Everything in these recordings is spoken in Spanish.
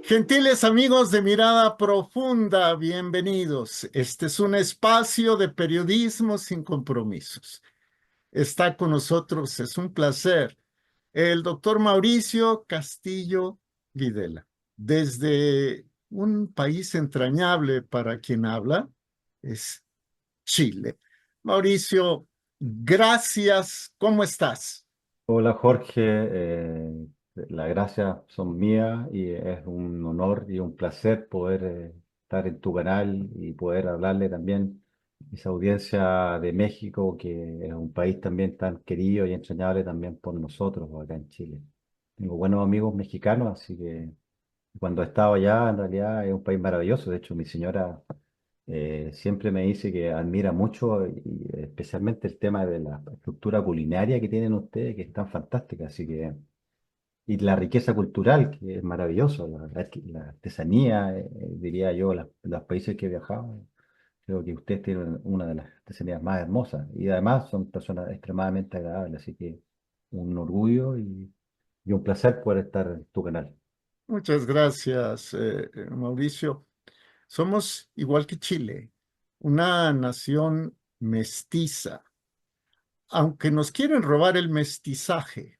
Gentiles amigos de Mirada Profunda, bienvenidos. Este es un espacio de periodismo sin compromisos. Está con nosotros, es un placer, el doctor Mauricio Castillo Videla, desde un país entrañable para quien habla, es Chile. Mauricio, gracias. ¿Cómo estás? Hola Jorge, las gracias son mías y es un honor y un placer poder estar en tu canal y poder hablarle también a esa audiencia de México, que es un país también tan querido y entrañable también por nosotros acá en Chile. Tengo buenos amigos mexicanos, así que cuando he estado allá en realidad es un país maravilloso. De hecho, mi señora siempre me dice que admira mucho y especialmente el tema de la estructura culinaria que tienen ustedes, que es tan fantástica, así que, y la riqueza cultural, que es maravillosa, la artesanía, diría yo, los países que he viajado, creo que ustedes tienen una de las artesanías más hermosas y además son personas extremadamente agradables, así que un orgullo y un placer poder estar en tu canal. Muchas gracias, Mauricio. Somos igual que Chile, una nación mestiza. Aunque nos quieren robar el mestizaje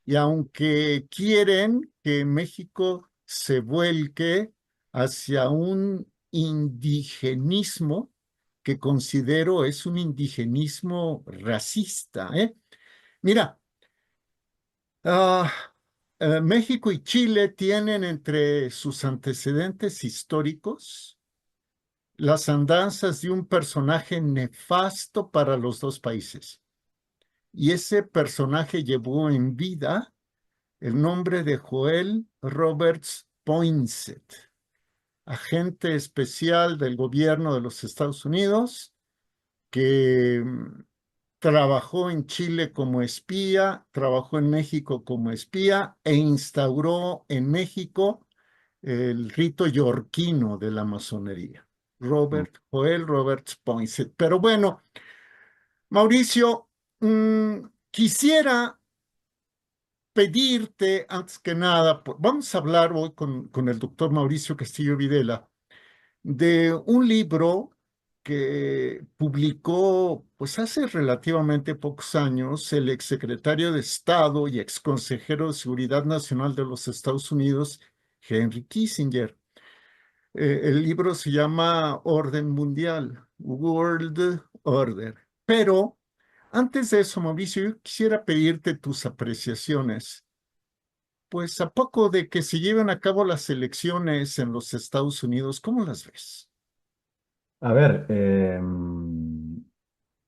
y aunque quieren que México se vuelque hacia un indigenismo que considero es un indigenismo racista, ¿eh? Mira, ah, México y Chile tienen entre sus antecedentes históricos las andanzas de un personaje nefasto para los dos países. Y ese personaje llevó en vida el nombre de Joel Roberts Poinsett, agente especial del gobierno de los Estados Unidos, que trabajó en Chile como espía, trabajó en México como espía e instauró en México el rito yorquino de la masonería. Mm. Joel Roberts Poinsett. Pero bueno, Mauricio, quisiera pedirte antes que nada, vamos a hablar hoy con el doctor Mauricio Castillo Videla de un libro que publicó pues hace relativamente pocos años el exsecretario de Estado y exconsejero de Seguridad Nacional de los Estados Unidos, Henry Kissinger. El libro se llama Orden Mundial, World Order. Pero antes de eso, Mauricio, yo quisiera pedirte tus apreciaciones. Pues a poco de que se lleven a cabo las elecciones en los Estados Unidos, ¿cómo las ves? A ver,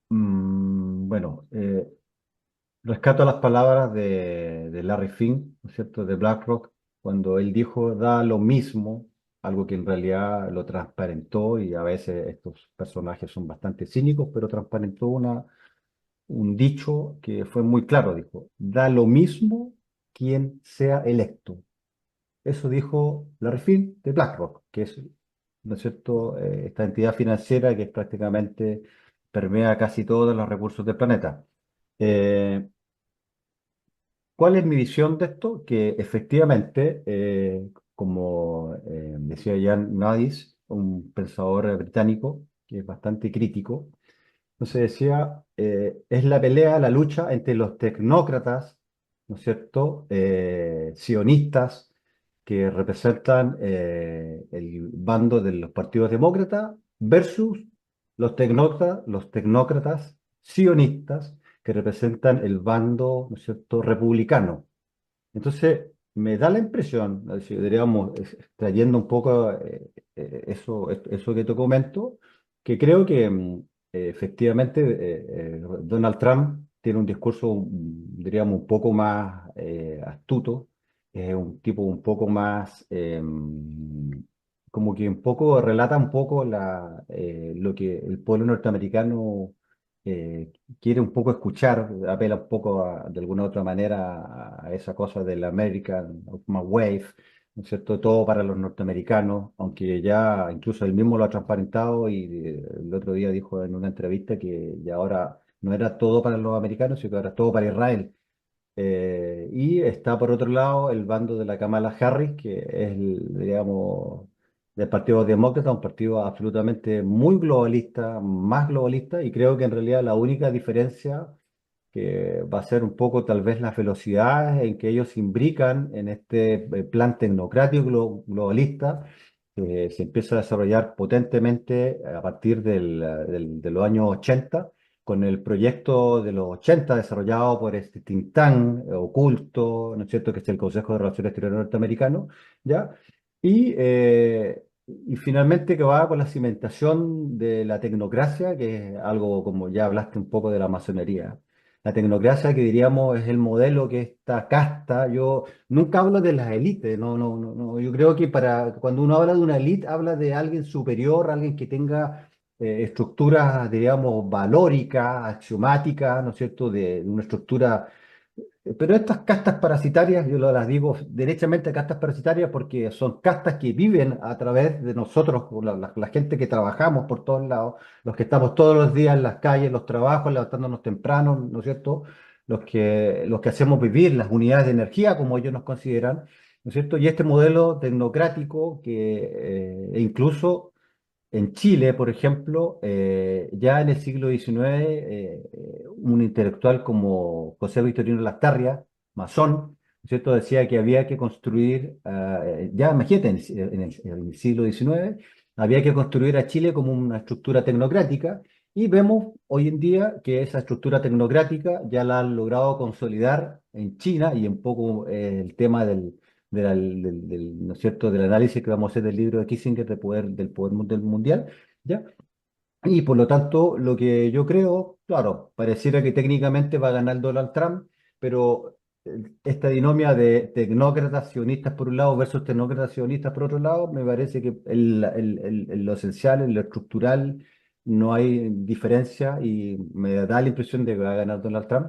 bueno, rescato las palabras de Larry Fink, ¿no es cierto?, de BlackRock, cuando él dijo, da lo mismo, algo que en realidad lo transparentó, y a veces estos personajes son bastante cínicos, pero transparentó un dicho que fue muy claro, dijo, da lo mismo quien sea electo. Eso dijo Larry Fink de BlackRock, que es, ¿no es cierto?, esta entidad financiera que prácticamente permea casi todos los recursos del planeta. Eh, ¿Cuál es mi visión de esto? Que efectivamente, como decía Jan Nadis, un pensador británico que es bastante crítico, entonces decía, es la pelea, la lucha entre los tecnócratas, ¿no es cierto?, sionistas, que representan el bando de los partidos demócratas, versus los tecnócratas sionistas, que representan el bando, ¿no es cierto?, republicano. Entonces, me da la impresión, si diríamos, extrayendo un poco eso que te comento, que creo que efectivamente Donald Trump tiene un discurso, diríamos, un poco más astuto, es un tipo un poco más, como que un poco relata un poco lo que el pueblo norteamericano eh, quiere un poco escuchar, apela un poco de alguna otra manera a esa cosa del American Wave, ¿no es cierto? Todo para los norteamericanos, aunque ya incluso él mismo lo ha transparentado y el otro día dijo en una entrevista que ya ahora no era todo para los americanos, sino que ahora es todo para Israel. Y está por otro lado el bando de la Kamala Harris, que es, digamos, del Partido Demócrata, un partido absolutamente muy globalista, más globalista, y creo que en realidad la única diferencia que va a ser un poco tal vez las velocidades en que ellos se imbrican en este plan tecnocrático globalista que se empieza a desarrollar potentemente a partir de los años 80, con el proyecto de los 80 desarrollado por este think tank oculto, ¿no es cierto?, que es el Consejo de Relaciones Exteriores norteamericano, ¿ya? Y finalmente que va con la cimentación de la tecnocracia, que es algo como ya hablaste un poco de la masonería. La tecnocracia que diríamos es el modelo que esta casta, yo nunca hablo de las élites, no, yo creo que cuando uno habla de una élite, habla de alguien superior, alguien que tenga estructuras, diríamos, valóricas, axiomáticas, ¿no es cierto?, de una estructura, pero estas castas parasitarias, yo las digo derechamente castas parasitarias porque son castas que viven a través de nosotros, la gente que trabajamos por todos lados, los que estamos todos los días en las calles, los trabajos, levantándonos temprano, ¿no es cierto? Los que hacemos vivir las unidades de energía, como ellos nos consideran, ¿no es cierto? Y este modelo tecnocrático que incluso en Chile, por ejemplo, ya en el siglo XIX, un intelectual como José Victorino Lastarria, masón, ¿no es cierto?, decía que había que construir, ya imagínate, en el siglo XIX, había que construir a Chile como una estructura tecnocrática, y vemos hoy en día que esa estructura tecnocrática ya la han logrado consolidar en China, y un poco el tema ¿no es cierto?, del análisis que vamos a hacer del libro de Kissinger del poder del mundial, ¿ya? Y por lo tanto, lo que yo creo, claro, pareciera que técnicamente va a ganar Donald Trump, pero esta dinomia de tecnócratas sionistas por un lado versus tecnócratas sionistas por otro lado, me parece que en lo esencial, en lo estructural, no hay diferencia y me da la impresión de que va a ganar Donald Trump,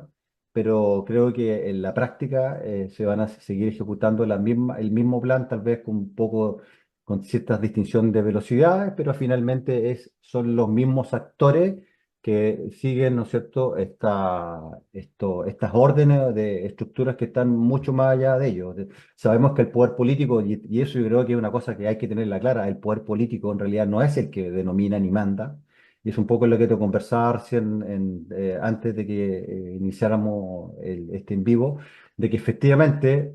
pero creo que en la práctica se van a seguir ejecutando el mismo plan, tal vez con un poco con ciertas distinción de velocidades, pero finalmente son los mismos actores que siguen, ¿no es cierto?, estas órdenes de estructuras que están mucho más allá de ellos. Sabemos que el poder político, y eso yo creo que es una cosa que hay que tenerla clara, el poder político en realidad no es el que denomina ni manda, y es un poco lo que te conversaba recién antes de que iniciáramos este en vivo, de que efectivamente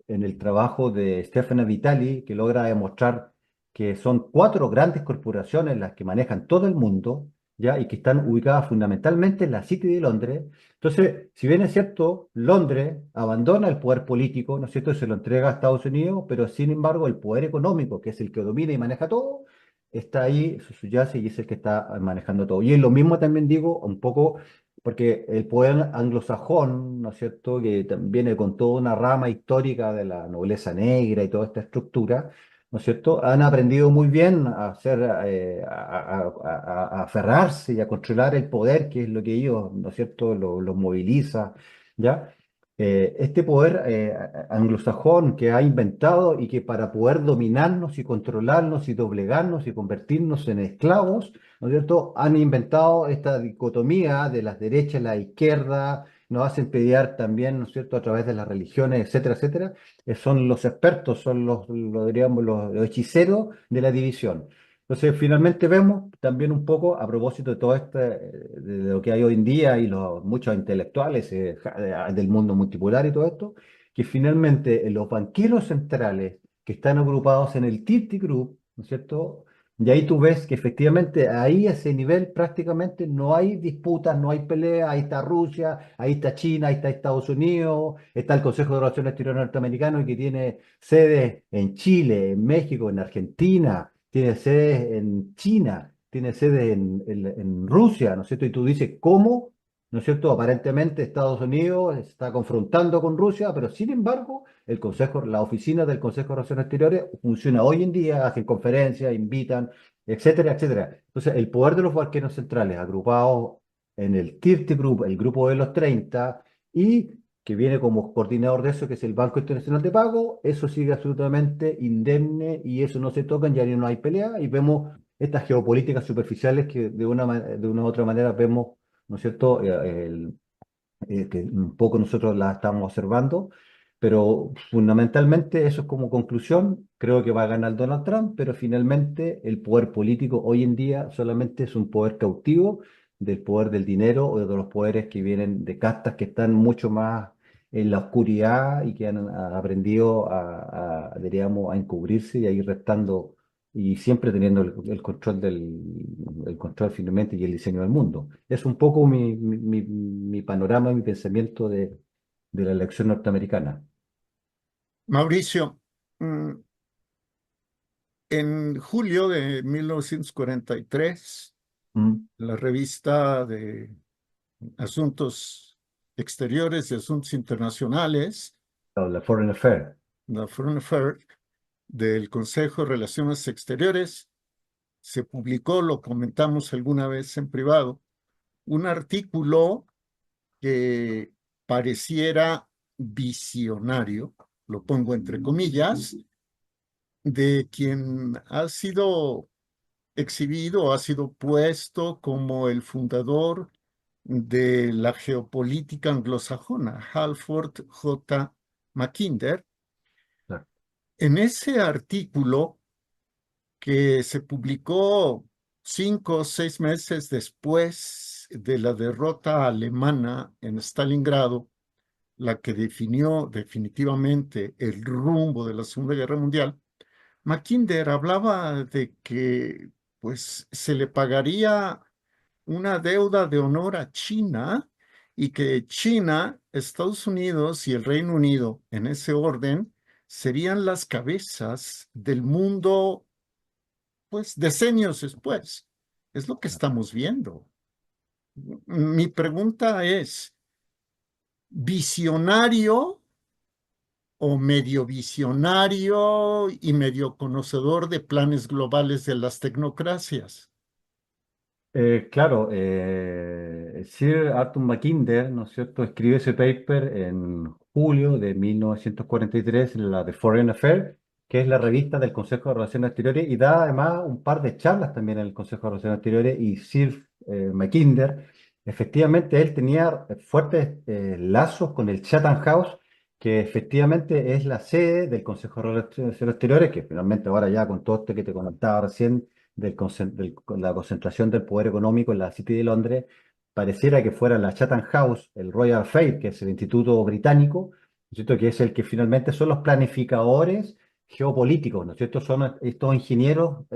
en el trabajo de Stefano Vitali, que logra demostrar que son cuatro grandes corporaciones las que manejan todo el mundo, ¿ya? Y que están ubicadas fundamentalmente en la City de Londres. Entonces, si bien es cierto, Londres abandona el poder político, ¿no es cierto?, y se lo entrega a Estados Unidos, pero sin embargo el poder económico, que es el que domina y maneja todo, está ahí, subyace y es el que está manejando todo. Y es lo mismo también digo, un poco porque el poder anglosajón, ¿no es cierto?, que viene con toda una rama histórica de la nobleza negra y toda esta estructura, ¿no es cierto?, han aprendido muy bien a hacer, a aferrarse y a controlar el poder, que es lo que ellos, ¿no es cierto?, los moviliza, ¿ya? Este poder anglosajón que ha inventado y que para poder dominarnos y controlarnos y doblegarnos y convertirnos en esclavos, ¿no es cierto?, han inventado esta dicotomía de las derechas y la izquierda, nos hacen pelear también, ¿no es cierto?, a través de las religiones, etcétera, etcétera. Son los expertos, son diríamos, los hechiceros de la división. Entonces, finalmente vemos también un poco, a propósito de todo esto, de lo que hay hoy en día y muchos intelectuales del mundo multipolar y todo esto, que finalmente los banqueros centrales que están agrupados en el Group, ¿no es cierto? Y ahí tú ves que efectivamente ahí a ese nivel prácticamente no hay disputas, no hay peleas, ahí está Rusia, ahí está China, ahí está Estados Unidos, está el Consejo de Relaciones Exteriores norteamericano que tiene sedes en Chile, en México, en Argentina, tiene sedes en China, tiene sedes en Rusia, ¿no es cierto? Y tú dices, ¿cómo? ¿No es cierto? Aparentemente Estados Unidos está confrontando con Rusia, pero sin embargo la oficina del Consejo de Relaciones Exteriores funciona hoy en día, hacen conferencias, invitan, etcétera, etcétera. Entonces, el poder de los banqueros centrales agrupados en el 30 Group, el grupo de los 30, y que viene como coordinador de eso, que es el Banco Internacional de Pago, eso sigue absolutamente indemne y eso no se toca, ya no hay pelea, y vemos estas geopolíticas superficiales que de una u otra manera vemos, ¿no es cierto? que un poco nosotros la estamos observando, pero fundamentalmente eso es como conclusión. Creo que va a ganar Donald Trump, pero finalmente el poder político hoy en día solamente es un poder cautivo del poder del dinero o de los poderes que vienen de castas que están mucho más en la oscuridad y que han aprendido diríamos, a encubrirse y a ir restando y siempre teniendo el control el control finalmente y el diseño del mundo. Es un poco mi panorama, mi pensamiento de la elección norteamericana. Mauricio, mm, en julio de 1943, Mm. la revista de Asuntos Exteriores y Asuntos Internacionales, O la Foreign Affair. la Foreign Affairs, del Consejo de Relaciones Exteriores, se publicó, lo comentamos alguna vez en privado, un artículo que pareciera visionario, lo pongo entre comillas, de quien ha sido exhibido, ha sido puesto como el fundador de la geopolítica anglosajona, Halford J. Mackinder. Claro. En ese artículo que se publicó 5 o 6 meses después de la derrota alemana en Stalingrado, la que definió definitivamente el rumbo de la Segunda Guerra Mundial, Mackinder hablaba de que pues se le pagaría una deuda de honor a China y que China, Estados Unidos y el Reino Unido, en ese orden, serían las cabezas del mundo, pues decenios después. Es lo que estamos viendo. Mi pregunta es, ¿visionario o medio visionario y medio conocedor de planes globales de las tecnocracias? Claro, Sir Arthur Mackinder, ¿no es cierto?, escribe ese paper en julio de 1943 en la de Foreign Affairs, que es la revista del Consejo de Relaciones Exteriores, y da además un par de charlas también en el Consejo de Relaciones Exteriores, y Sir Mackinder, efectivamente, él tenía fuertes lazos con el Chatham House, que efectivamente es la sede del Consejo de Relaciones Exteriores, que finalmente ahora ya con todo esto que te comentaba recién, con la concentración del poder económico en la City de Londres, pareciera que fuera la Chatham House, el Royal Fair, que es el instituto británico, ¿no es cierto?, que es el que finalmente son los planificadores geopolíticos, ¿no es cierto? Son estos ingenieros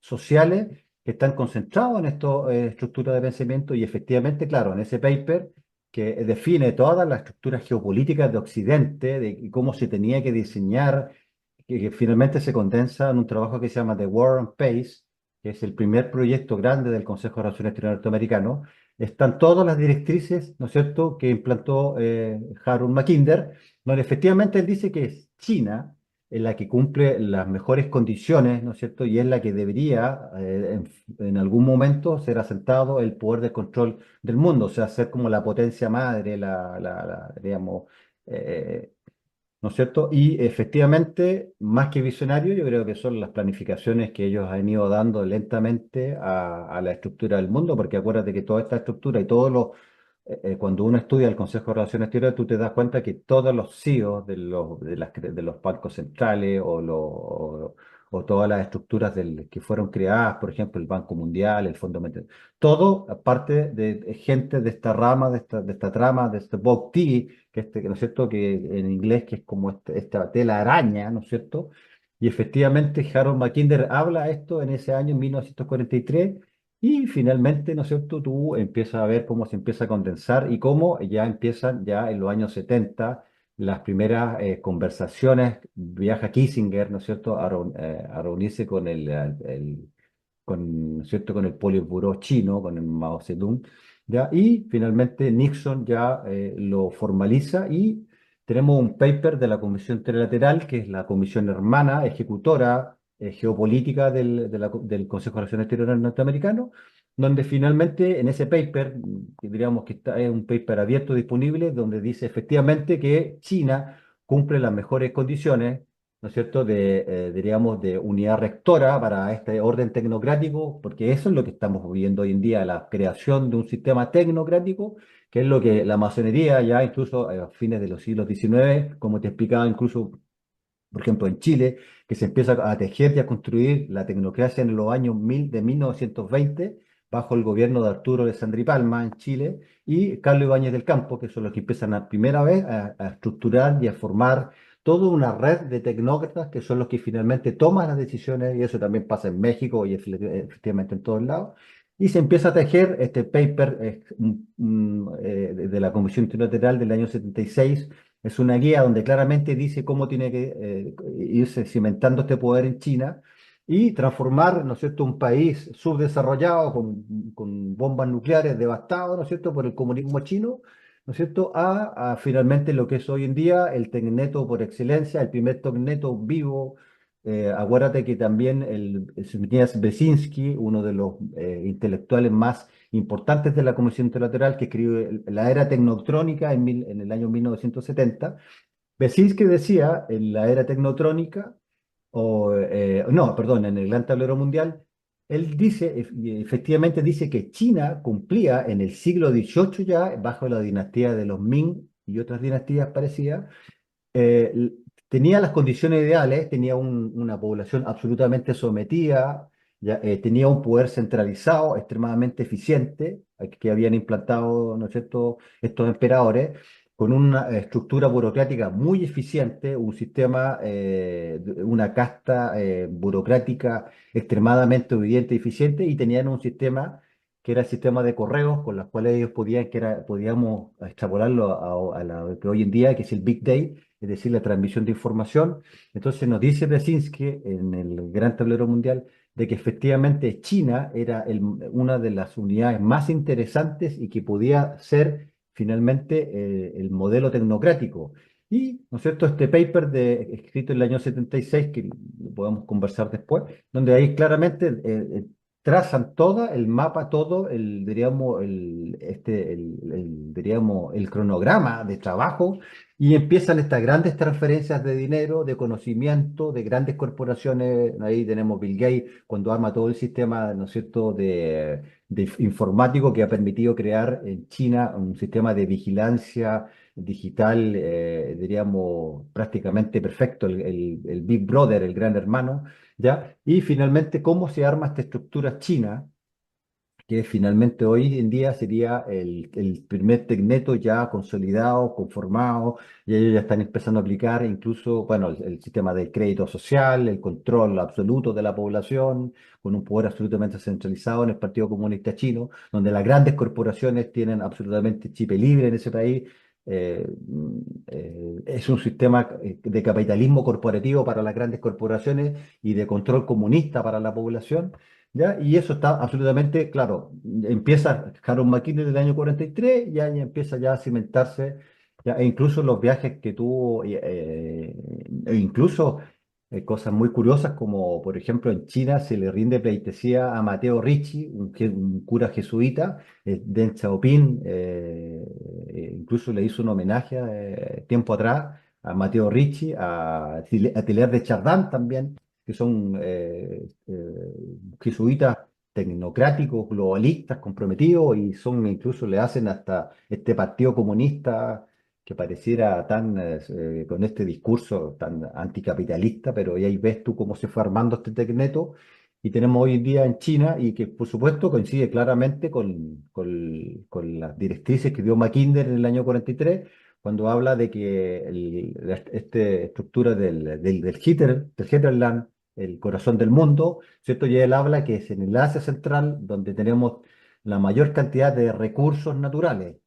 sociales que están concentrados en estas estructuras de pensamiento y efectivamente, claro, en ese paper que define todas las estructuras geopolíticas de Occidente, de cómo se tenía que diseñar que finalmente se condensa en un trabajo que se llama The War and Peace, que es el primer proyecto grande del Consejo de Relaciones Exteriores norteamericano. Están todas las directrices, ¿no es cierto?, que implantó Harold Mackinder, donde efectivamente él dice que es China en la que cumple las mejores condiciones, ¿no es cierto?, y es la que debería en algún momento ser asentado el poder de control del mundo, o sea, ser como la potencia madre, digamos, eh, ¿no es cierto? Y efectivamente, más que visionario, yo creo que son las planificaciones que ellos han ido dando lentamente a la estructura del mundo, porque acuérdate que toda esta estructura y todos los, cuando uno estudia el Consejo de Relaciones Exteriores, tú te das cuenta que todos los CEOs de los bancos centrales o todas las estructuras que fueron creadas, por ejemplo, el Banco Mundial, el Fondo Monetario, todo aparte de gente de esta rama, de esta trama, de este Big que ¿no es cierto?, que en inglés que es como esta tela araña, ¿no es cierto? Y efectivamente Harold Mackinder habla esto en ese año, en 1943, y finalmente, ¿no es cierto?, tú empiezas a ver cómo se empieza a condensar y cómo ya empiezan ya en los años 70 las primeras conversaciones, viaja Kissinger, ¿no es cierto?, a reunirse con ¿no es cierto?, con el Politburó chino, con el Mao Zedong, ¿ya? Y finalmente Nixon ya lo formaliza y tenemos un paper de la Comisión Trilateral, que es la comisión hermana ejecutora geopolítica del Consejo de Relaciones Exteriores norteamericano, donde finalmente en ese paper, que diríamos que es un paper abierto disponible, donde dice efectivamente que China cumple las mejores condiciones ¿no es cierto?, diríamos, de unidad rectora para este orden tecnocrático, porque eso es lo que estamos viviendo hoy en día, la creación de un sistema tecnocrático, que es lo que la masonería ya incluso a fines de los siglos XIX, como te explicaba incluso por ejemplo, en Chile, que se empieza a tejer y a construir la tecnocracia en los años 1920, bajo el gobierno de Arturo Alessandri Palma en Chile, y Carlos Ibáñez del Campo, que son los que empiezan a primera vez a estructurar y a formar toda una red de tecnócratas que son los que finalmente toman las decisiones, y eso también pasa en México y efectivamente en todos lados. Y se empieza a tejer este paper de la Comisión Trilateral del año 76. Es una guía donde claramente dice cómo tiene que irse cimentando este poder en China y transformar, ¿no es cierto?, un país subdesarrollado con bombas nucleares devastado, ¿no es cierto?, por el comunismo chino, ¿no es cierto?, a finalmente lo que es hoy en día el Tecneto por excelencia, el primer Tecneto vivo. Acuérdate que también el Zbigniew Brzezinski, uno de los intelectuales más importantes de la Comisión Trilateral, que escribió La Era Tecnotrónica en el año 1970. Brzezinski decía en la era tecnotrónica, no, perdón, en el Gran Tablero Mundial, él dice, y efectivamente dice que China cumplía en el siglo XVIII ya, bajo la dinastía de los Ming y otras dinastías parecidas, eh, tenía las condiciones ideales, tenía una población absolutamente sometida, ya, tenía un poder centralizado extremadamente eficiente, que habían implantado, ¿no es cierto?, estos emperadores, con una estructura burocrática muy eficiente, un sistema, una casta burocrática extremadamente obediente y eficiente, y tenían un sistema que era el sistema de correos con los cuales ellos podían, podíamos extrapolarlo a lo que hoy en día, que es el Big Data, es decir, la transmisión de información. Entonces nos dice Brzezinski en el Gran Tablero Mundial de que efectivamente China era una de las unidades más interesantes y que podía ser finalmente el modelo tecnocrático. Y, ¿no es cierto?, este paper escrito en el año 76, que lo podemos conversar después, donde ahí claramente trazan todo el mapa, todo el, diríamos, diríamos, el cronograma de trabajo, y empiezan estas grandes transferencias de dinero, de conocimiento, de grandes corporaciones. Ahí tenemos Bill Gates cuando arma todo el sistema, ¿no es cierto?, de informático que ha permitido crear en China un sistema de vigilancia digital, diríamos, prácticamente perfecto, el Big Brother, el gran hermano, ¿ya? Y finalmente, ¿cómo se arma esta estructura china? Que finalmente hoy en día sería el primer tecneto ya consolidado, conformado, y ellos ya están empezando a aplicar incluso, bueno, el sistema del crédito social, el control absoluto de la población, con un poder absolutamente centralizado en el Partido Comunista Chino, donde las grandes corporaciones tienen absolutamente chip libre en ese país. Es un sistema de capitalismo corporativo para las grandes corporaciones y de control comunista para la población. ¿Ya? Y eso está absolutamente claro. Empieza Harold McKinley del año 43, ya empieza ya a cimentarse, ya, e incluso los viajes que tuvo, e incluso cosas muy curiosas como, por ejemplo, en China se le rinde pleitesía a Mateo Ricci, un cura jesuita, Deng Xiaoping, incluso le hizo un homenaje tiempo atrás a Mateo Ricci, a Teilhard de Chardin también, que son jesuitas tecnocráticos, globalistas, comprometidos, y son incluso le hacen hasta este partido comunista que pareciera tan, con este discurso tan anticapitalista, pero ahí ves tú cómo se fue armando este tecneto, y tenemos hoy en día en China, y que por supuesto coincide claramente con las directrices que dio Mackinder en el año 43, cuando habla de que esta estructura del Hinterland, el corazón del mundo, ¿cierto? Y él habla que es en el Asia Central donde tenemos la mayor cantidad de recursos naturales,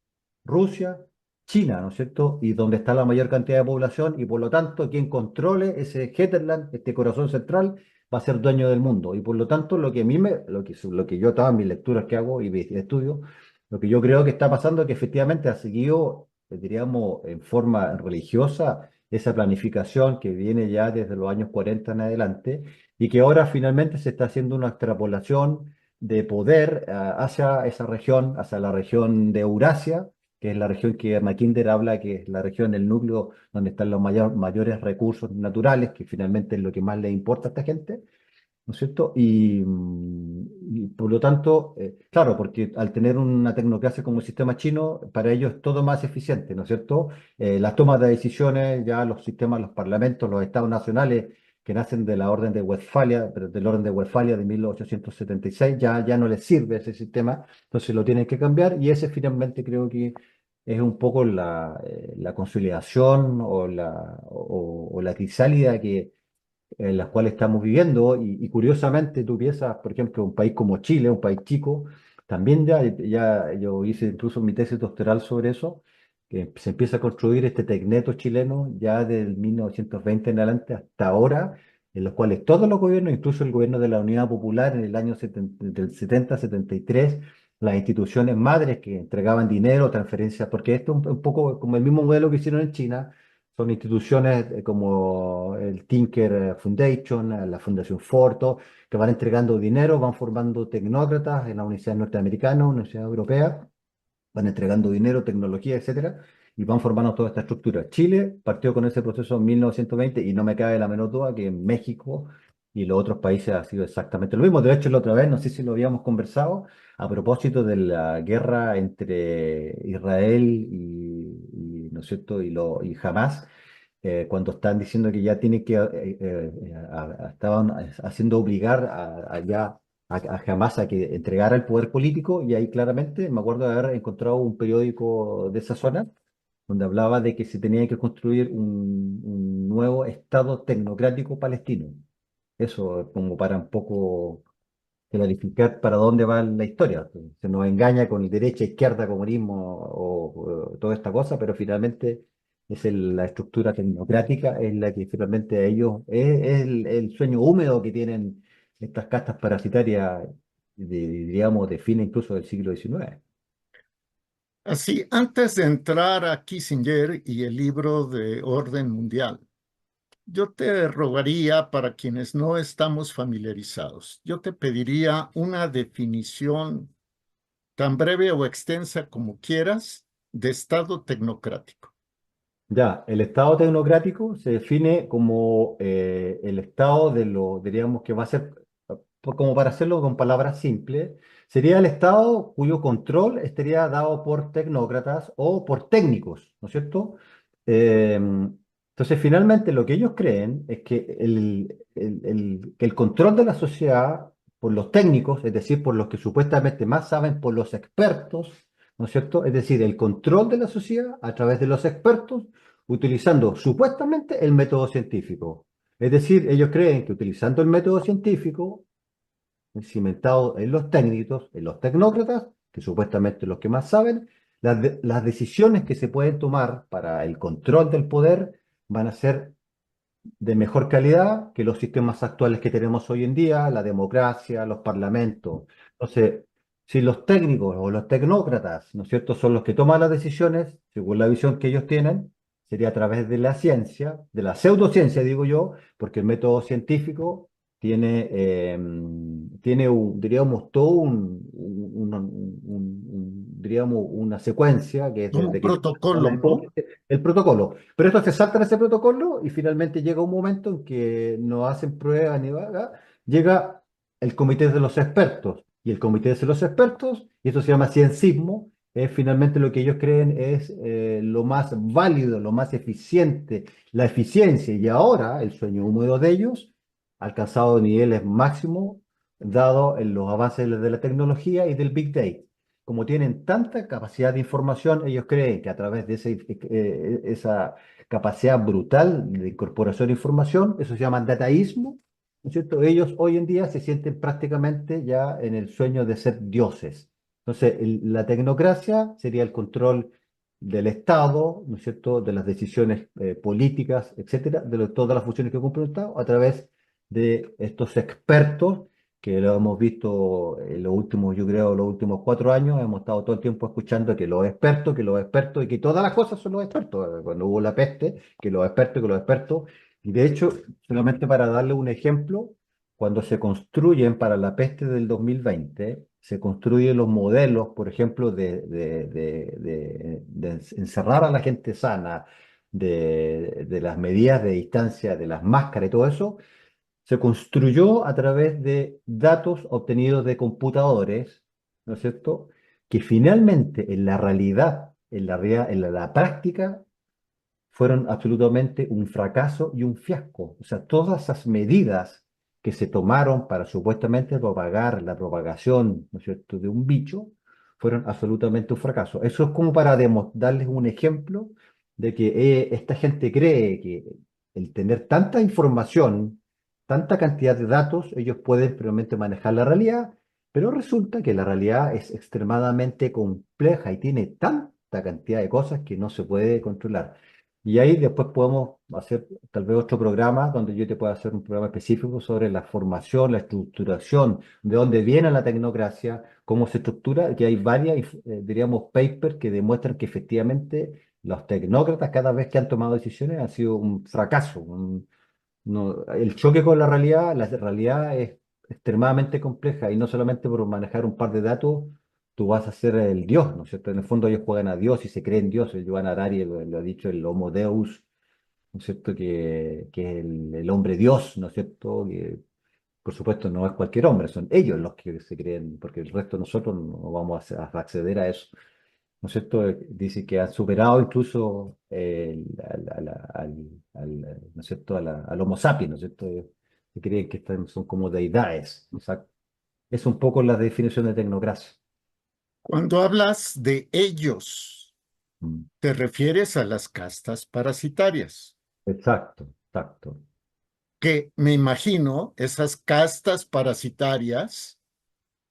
Rusia, China, ¿no es cierto? Y donde está la mayor cantidad de población, y por lo tanto quien controle ese Hinterland, este corazón central, va a ser dueño del mundo. Y por lo tanto lo que a mí lo que yo, todas mis lecturas que hago y mis estudios, lo que yo creo que está pasando es que efectivamente ha seguido, diríamos, en forma religiosa esa planificación que viene ya desde los años 40 en adelante, y que ahora finalmente se está haciendo una extrapolación de poder hacia esa región, hacia la región de Eurasia, que es la región que Mackinder habla, que es la región, el núcleo donde están los mayores recursos naturales, que finalmente es lo que más le importa a esta gente, ¿no es cierto? Y por lo tanto, claro, porque al tener una tecnocracia como el sistema chino, para ellos es todo más eficiente, ¿no es cierto? Las tomas de decisiones, ya los sistemas, los parlamentos, los estados nacionales que nacen de la Orden de Westfalia, pero del Orden de Westfalia de 1876, ya no les sirve ese sistema, entonces lo tienen que cambiar y ese finalmente creo que es un poco la consolidación o la crisálida que en las cuales estamos viviendo y curiosamente tú piensas, por ejemplo, un país como Chile, un país chico, también ya yo hice incluso mi tesis doctoral sobre eso, que se empieza a construir este Tecneto chileno ya del 1920 en adelante hasta ahora, en los cuales todos los gobiernos, incluso el gobierno de la Unidad Popular en el año del 70-73, las instituciones madres que entregaban dinero, transferencias, porque esto es un poco como el mismo modelo que hicieron en China. Son instituciones como el Tinker Foundation, la Fundación Forto, que van entregando dinero, van formando tecnócratas en la Universidad Norteamericana, Universidad Europea, van entregando dinero, tecnología, etcétera, y van formando toda esta estructura. Chile partió con ese proceso en 1920 y no me cabe la menor duda que en México y los otros países ha sido exactamente lo mismo. De hecho, la otra vez, no sé si lo habíamos conversado, a propósito de la guerra entre Israel ¿no es cierto? Y Hamas, cuando están diciendo que ya tienen que, estaban haciendo obligar a Hamas a que entregara el poder político, y ahí claramente me acuerdo de haber encontrado un periódico de esa zona donde hablaba de que se tenía que construir un nuevo Estado tecnocrático palestino. Eso como para un poco clarificar para dónde va la historia. Se nos engaña con derecha, izquierda, comunismo o toda esta cosa, pero finalmente la estructura tecnocrática es la que finalmente ellos, es el sueño húmedo que tienen estas castas parasitarias, diríamos, de fines incluso del siglo XIX. Así, antes de entrar a Kissinger y el libro de Orden Mundial, yo te rogaría, para quienes no estamos familiarizados, yo te pediría una definición tan breve o extensa como quieras de Estado tecnocrático. Ya, el Estado tecnocrático se define como el Estado diríamos que va a ser, como para hacerlo con palabras simples, sería el Estado cuyo control estaría dado por tecnócratas o por técnicos, ¿no es cierto? Entonces, finalmente lo que ellos creen es que que el control de la sociedad por los técnicos, es decir, por los que supuestamente más saben, por los expertos, ¿no es cierto? Es decir, el control de la sociedad a través de los expertos utilizando supuestamente el método científico. Es decir, ellos creen que utilizando el método científico, cimentado en los técnicos, en los tecnócratas, que supuestamente los que más saben, las decisiones que se pueden tomar para el control del poder van a ser de mejor calidad que los sistemas actuales que tenemos hoy en día, la democracia, los parlamentos. Entonces, si los técnicos o los tecnócratas, ¿no es cierto?, son los que toman las decisiones, según la visión que ellos tienen, sería a través de la ciencia, de la pseudociencia, digo yo, porque el método científico tiene diríamos, todo diríamos, una secuencia que es Un desde que protocolo, ¿no? el protocolo. Pero estos se saltan ese protocolo y finalmente llega un momento en que no hacen pruebas ni nada. Llega el comité de los expertos. Y el comité de los expertos, y esto se llama ciencismo, es finalmente lo que ellos creen es lo más válido, lo más eficiente, la eficiencia. Y ahora el sueño húmedo de ellos ha alcanzado niveles máximos, dado en los avances de la tecnología y del Big Data. Como tienen tanta capacidad de información, ellos creen que a través de esa capacidad brutal de incorporación de información, eso se llama dataísmo, ¿no es cierto? Ellos hoy en día se sienten prácticamente ya en el sueño de ser dioses. Entonces, la tecnocracia sería el control del Estado, ¿no es cierto?, de las decisiones políticas, etcétera, todas las funciones que cumple el Estado, a través de estos expertos que lo hemos visto en los últimos, yo creo, los últimos 4 años. Hemos estado todo el tiempo escuchando que los expertos, y que todas las cosas son los expertos. Cuando hubo la peste, que los expertos. Y de hecho, solamente para darle un ejemplo, cuando se construyen para la peste del 2020, se construyen los modelos, por ejemplo, de encerrar a la gente sana, de las medidas de distancia, de las máscaras y todo eso, se construyó a través de datos obtenidos de computadores, ¿no es cierto? Que finalmente en la realidad, en la práctica, fueron absolutamente un fracaso y un fiasco. O sea, todas esas medidas que se tomaron para supuestamente propagar la propagación, ¿no es cierto?, de un bicho, fueron absolutamente un fracaso. Eso es como para darles un ejemplo de que esta gente cree que el tener tanta información, tanta cantidad de datos, ellos pueden realmente manejar la realidad, pero resulta que la realidad es extremadamente compleja y tiene tanta cantidad de cosas que no se puede controlar. Y ahí después podemos hacer tal vez otro programa donde yo te pueda hacer un programa específico sobre la formación, la estructuración, de dónde viene la tecnocracia, cómo se estructura, que hay varias, diríamos, papers que demuestran que efectivamente los tecnócratas cada vez que han tomado decisiones han sido un fracaso. El choque con la realidad es extremadamente compleja y no solamente por manejar un par de datos tú vas a ser el Dios, ¿no es cierto? En el fondo ellos juegan a Dios y se creen Dios. El Giovanni Arari lo ha dicho, el Homo Deus, ¿no es cierto? Que es el hombre Dios, ¿no es cierto? Que por supuesto no es cualquier hombre, son ellos los que se creen, porque el resto de nosotros no vamos a acceder a eso. ¿No es cierto? Dice que han superado incluso ¿no es cierto? Al Homo sapiens, ¿no es cierto? Se creen que son como deidades. O sea, es un poco la definición de tecnocracia. Cuando hablas de ellos, Mm. te refieres a las castas parasitarias, Exacto, exacto. que me imagino esas castas parasitarias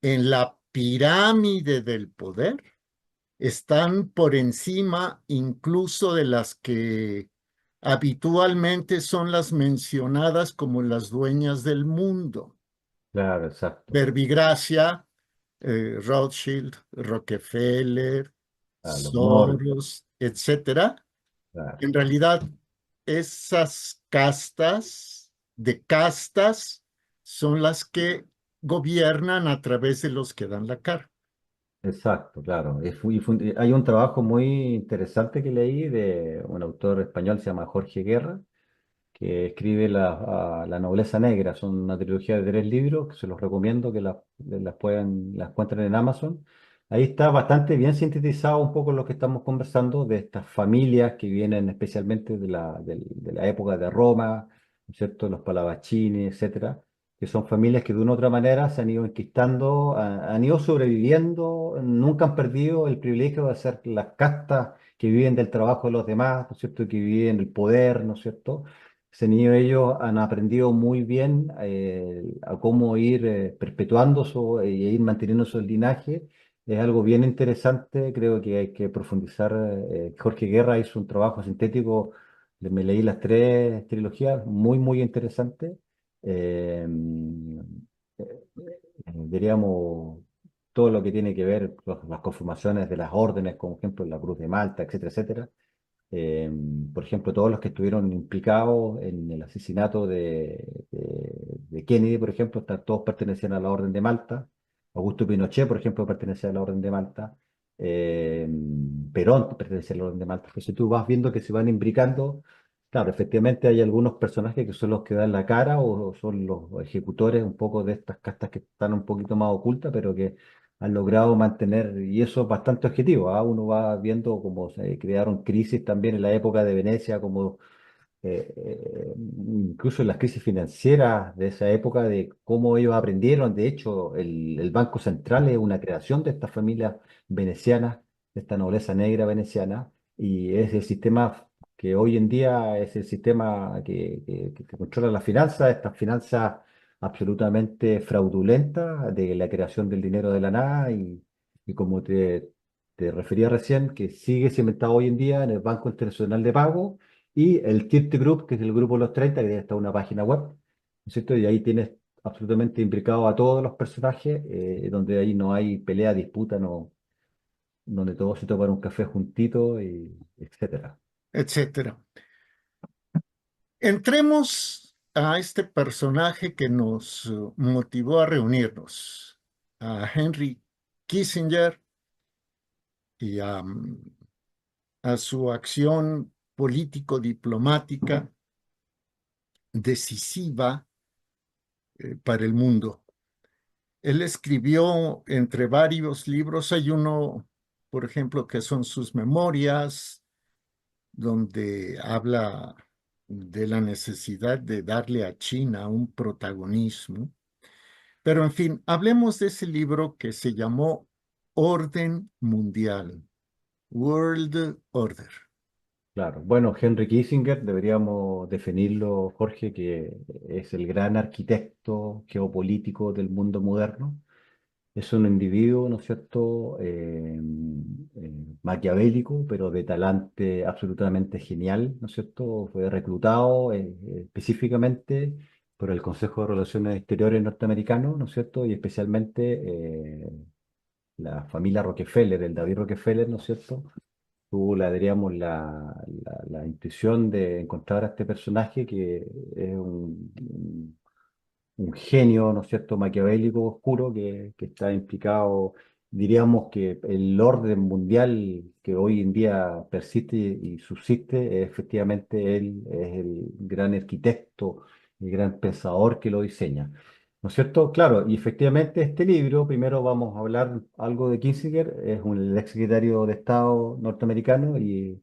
en la pirámide del poder están por encima incluso de las que habitualmente son las mencionadas como las dueñas del mundo. Claro, exacto. Verbigracia, Rothschild, Rockefeller, A los Moore, Soros, etcétera. claro. En realidad, esas castas de castas son las que gobiernan a través de los que dan la cara. Exacto, claro. Hay un trabajo muy interesante que leí de un autor español, se llama Jorge Guerra, que escribe La Nobleza Negra. Son una trilogía de 3 libros que se los recomiendo que las encuentren en Amazon. Ahí está bastante bien sintetizado un poco lo que estamos conversando de estas familias que vienen especialmente de la época de Roma, ¿no es cierto? Los Pallavicini, etcétera, que son familias que de una u otra manera se han ido enquistando, han ido sobreviviendo, nunca han perdido el privilegio de ser las castas que viven del trabajo de los demás, ¿no es cierto? Que viven el poder, ¿no es cierto? Ese niño, ellos han aprendido muy bien a cómo ir perpetuando y ir manteniendo su linaje. Es algo bien interesante, creo que hay que profundizar. Jorge Guerra hizo un trabajo sintético, me leí las 3 trilogías, muy, muy interesante. Eh, Diríamos, todo lo que tiene que ver con las conformaciones de las órdenes, como ejemplo la Cruz de Malta, etcétera, etcétera. Eh, por ejemplo, todos los que estuvieron implicados en el asesinato de Kennedy, por ejemplo, todos pertenecían a la Orden de Malta. Augusto Pinochet, por ejemplo, pertenecía a la Orden de Malta. Eh, Perón pertenecía a la Orden de Malta. Entonces tú vas viendo que se van imbricando. Claro, efectivamente hay algunos personajes que son los que dan la cara o son los ejecutores un poco de estas castas que están un poquito más ocultas, pero que han logrado mantener, y eso es bastante objetivo, ¿ah? Uno va viendo cómo se crearon crisis también en la época de Venecia, como incluso en las crisis financieras de esa época, de cómo ellos aprendieron. De hecho, el Banco Central es una creación de estas familias venecianas, de esta nobleza negra veneciana, y es el sistema que hoy en día es el sistema que controla las finanzas, estas finanzas absolutamente fraudulentas de la creación del dinero de la nada y como te refería recién, que sigue cimentado hoy en día en el Banco Internacional de Pago y el Tirt Group, que es el grupo de los 30 que está una página web, ¿no es cierto? Y ahí tienes absolutamente implicado a todos los personajes, donde ahí no hay pelea, disputa, no, donde todos se toman un café juntito, y etcétera. Etcétera. Entremos a este personaje que nos motivó a reunirnos, a Henry Kissinger y a su acción político-diplomática decisiva para el mundo. Él escribió entre varios libros, hay uno, por ejemplo, que son sus memorias, donde habla de la necesidad de darle a China un protagonismo. Pero en fin, hablemos de ese libro que se llamó Orden Mundial, World Order. Claro. Bueno, Henry Kissinger, deberíamos definirlo, Jorge, que es el gran arquitecto geopolítico del mundo moderno. Es un individuo, ¿no es cierto?, maquiavélico, pero de talante absolutamente genial, ¿no es cierto? Fue reclutado específicamente por el Consejo de Relaciones Exteriores norteamericano, ¿no es cierto? Y especialmente la familia Rockefeller, el David Rockefeller, ¿no es cierto? Tuvo, diríamos, la intuición de encontrar a este personaje que es un genio, ¿no es cierto?, maquiavélico oscuro que está implicado, diríamos que el orden mundial que hoy en día persiste y subsiste, efectivamente él es el gran arquitecto, el gran pensador que lo diseña. ¿No es cierto? Claro, y efectivamente este libro, primero vamos a hablar algo de Kissinger, es el ex secretario de Estado norteamericano y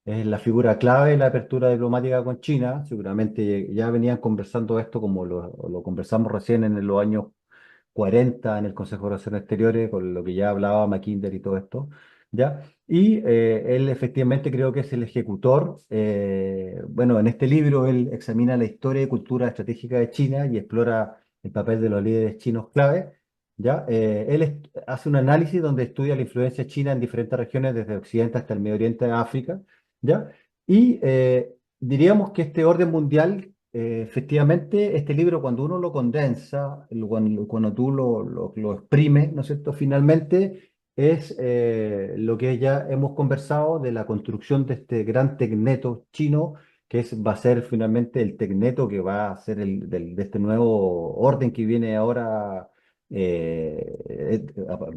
es la figura clave de la apertura diplomática con China. Seguramente ya venían conversando esto como lo conversamos recién en los años 40 en el Consejo de Relaciones Exteriores, con lo que ya hablaba Mackinder y todo esto, ¿ya? Y él efectivamente creo que es el ejecutor. Bueno, en este libro él examina la historia y cultura estratégica de China y explora el papel de los líderes chinos clave, ¿ya? Hace un análisis donde estudia la influencia china en diferentes regiones, desde Occidente hasta el Medio Oriente a África, ¿ya? Y diríamos que este orden mundial, efectivamente, este libro cuando uno lo condensa, cuando tú lo exprimes, ¿no es cierto? Finalmente es lo que ya hemos conversado de la construcción de este gran tecneto chino, va a ser finalmente el tecneto que va a ser de este nuevo orden que viene ahora,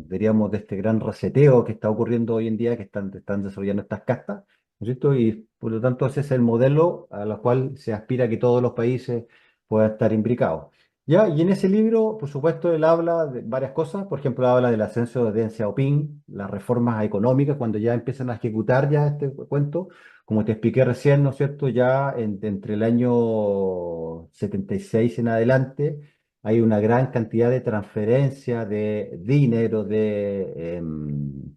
diríamos, de este gran reseteo que está ocurriendo hoy en día, que están desarrollando estas castas. ¿No es cierto? Y por lo tanto ese es el modelo a lo cual se aspira que todos los países puedan estar imbricados. ¿Ya? Y en ese libro, por supuesto, él habla de varias cosas. Por ejemplo, habla del ascenso de Deng Xiaoping, las reformas económicas, cuando ya empiezan a ejecutar ya este cuento. Como te expliqué recién, ¿no es cierto? Ya entre el año 76 en adelante hay una gran cantidad de transferencia de dinero, de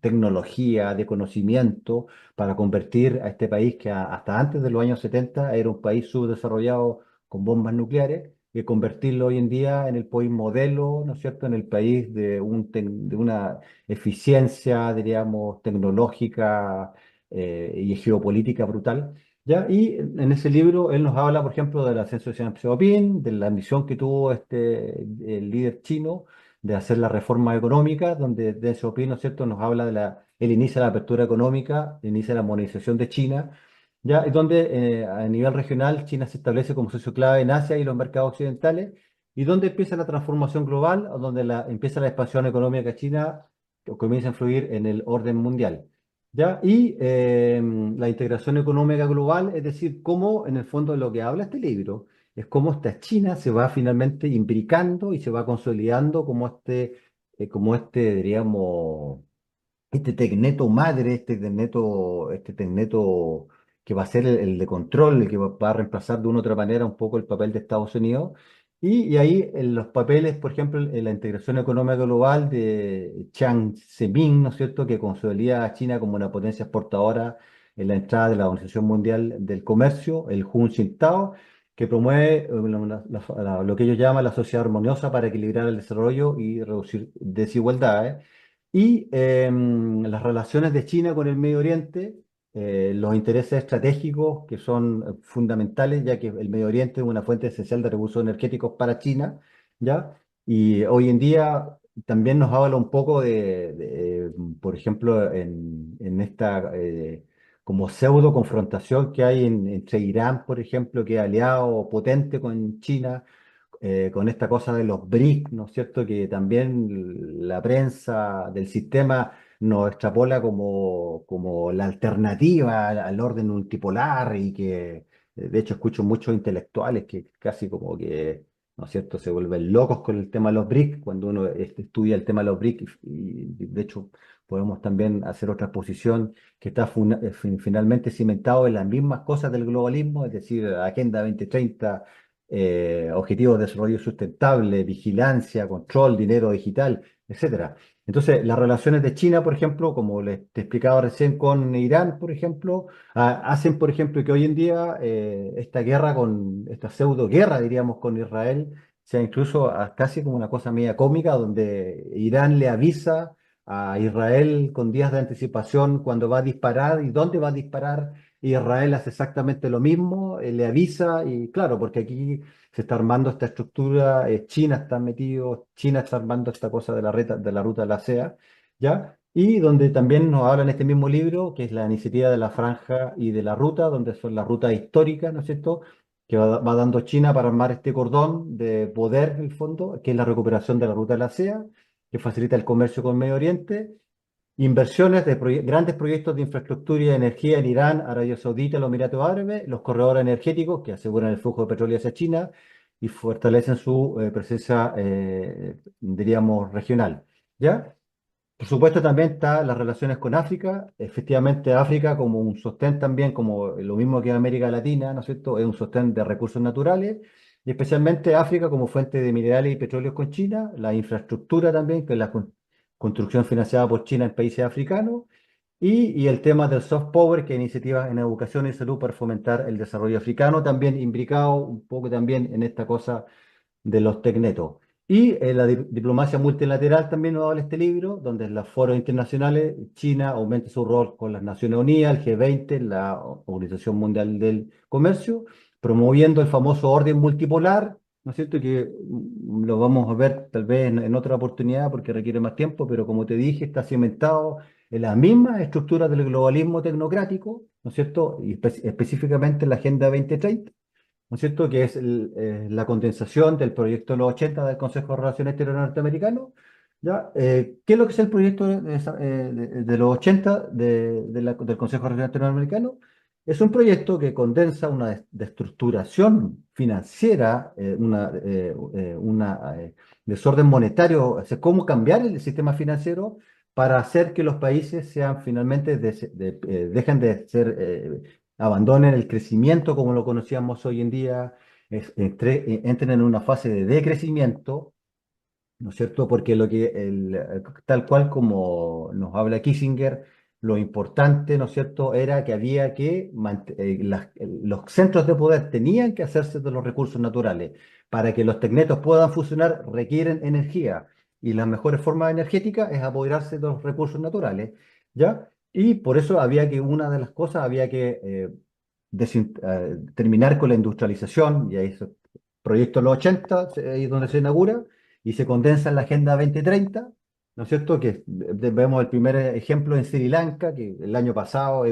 tecnología, de conocimiento para convertir a este país que hasta antes de los años 70 era un país subdesarrollado con bombas nucleares, y convertirlo hoy en día en el país modelo, ¿no es cierto?, en el país de una eficiencia, diríamos, tecnológica y geopolítica brutal. ¿Ya? Y en ese libro él nos habla, por ejemplo, del ascenso de Deng Xiaoping, de la ambición que tuvo el líder chino de hacer la reforma económica, donde Deng Xiaoping, ¿no es cierto?, nos habla él inicia la apertura económica, inicia la modernización de China, ¿ya? Y donde a nivel regional China se establece como socio clave en Asia y los mercados occidentales, y donde empieza la transformación global, o donde empieza la expansión económica china, que comienza a influir en el orden mundial. ¿Ya? Y la integración económica global, es decir, cómo en el fondo de lo que habla este libro, es cómo esta China se va finalmente imbricando y se va consolidando diríamos, este tecneto madre, este tecneto que va a ser el de control, el que va a reemplazar de una u otra manera un poco el papel de Estados Unidos. Y ahí en los papeles, por ejemplo, en la integración económica global de Chiang Zemin, ¿no es cierto?, que consolida a China como una potencia exportadora en la entrada de la Organización Mundial del Comercio, el Hun Jintao, que promueve lo que ellos llaman la sociedad armoniosa para equilibrar el desarrollo y reducir desigualdades. Y las relaciones de China con el Medio Oriente, los intereses estratégicos que son fundamentales, ya que el Medio Oriente es una fuente esencial de recursos energéticos para China, ¿ya? Y hoy en día también nos habla un poco por ejemplo, en esta como pseudo confrontación que hay entre Irán, por ejemplo, que es aliado potente con China, con esta cosa de los BRIC, ¿no es cierto? Que también la prensa del sistema nos extrapola como la alternativa al orden multipolar y que, de hecho, escucho muchos intelectuales que casi como que, ¿no es cierto?, se vuelven locos con el tema de los BRIC cuando uno estudia el tema de los BRIC y, de hecho, podemos también hacer otra exposición que está finalmente cimentado en las mismas cosas del globalismo, es decir, Agenda 2030, objetivos de desarrollo sustentable, vigilancia, control, dinero digital, etcétera. Entonces, las relaciones de China, por ejemplo, como les te explicaba recién con Irán, por ejemplo, hacen, por ejemplo, que hoy en día esta guerra esta pseudo guerra, diríamos, con Israel, sea incluso casi como una cosa media cómica, donde Irán le avisa a Israel con días de anticipación cuando va a disparar y dónde va a disparar. Israel hace exactamente lo mismo, le avisa y claro, porque aquí se está armando esta estructura, China está metido, China está armando esta cosa de la ruta de la SEA, ¿ya? Y donde también nos habla en este mismo libro, que es la iniciativa de la franja y de la ruta, donde son las rutas históricas, ¿no es cierto?, que va dando China para armar este cordón de poder, en el fondo, que es la recuperación de la ruta de la SEA, que facilita el comercio con Medio Oriente, inversiones de grandes proyectos de infraestructura y de energía en Irán, Arabia Saudita, los Emiratos Árabes, los corredores energéticos que aseguran el flujo de petróleo hacia China y fortalecen su presencia, diríamos, regional. ¿Ya? Por supuesto, también está las relaciones con África. Efectivamente, África como un sostén también, como lo mismo que América Latina, ¿no es cierto? Es un sostén de recursos naturales, y especialmente África como fuente de minerales y petróleos con China, la infraestructura también, que es la construcción financiada por China en países africanos, y el tema del soft power, que es iniciativas en educación y salud para fomentar el desarrollo africano, también imbricado un poco también en esta cosa de los tecnetos. Y la diplomacia multilateral también nos habla este libro, donde en los foros internacionales China aumenta su rol con las Naciones Unidas, el G20, la Organización Mundial del Comercio, promoviendo el famoso orden multipolar, ¿no es cierto? Que lo vamos a ver tal vez en otra oportunidad porque requiere más tiempo, pero como te dije, está cimentado en las mismas estructuras del globalismo tecnocrático, ¿no es cierto? Y específicamente en la Agenda 2030, ¿no es cierto? Que es la condensación del proyecto de los 80 del Consejo de Relaciones Exteriores norteamericano. ¿Ya? ¿Qué es lo que es el proyecto de los 80 del Consejo de Relaciones Exteriores norteamericano? Es un proyecto que condensa una destructuración financiera, desorden monetario, o sea, cómo cambiar el sistema financiero para hacer que los países sean finalmente, dejen de ser abandonen el crecimiento como lo conocíamos hoy en día, entren en una fase de decrecimiento, ¿no es cierto? Porque tal cual como nos habla Kissinger, lo importante, ¿no es cierto?, era que había que, los centros de poder tenían que hacerse de los recursos naturales. Para que los tecnetos puedan funcionar, requieren energía. Y las mejores formas energéticas es apoderarse de los recursos naturales, ¿ya? Y por eso una de las cosas, había que terminar con la industrialización, y ahí es el proyecto de los 80, ahí es donde se inaugura, y se condensa en la Agenda 2030, ¿no es cierto? Que vemos el primer ejemplo en Sri Lanka, que el año pasado,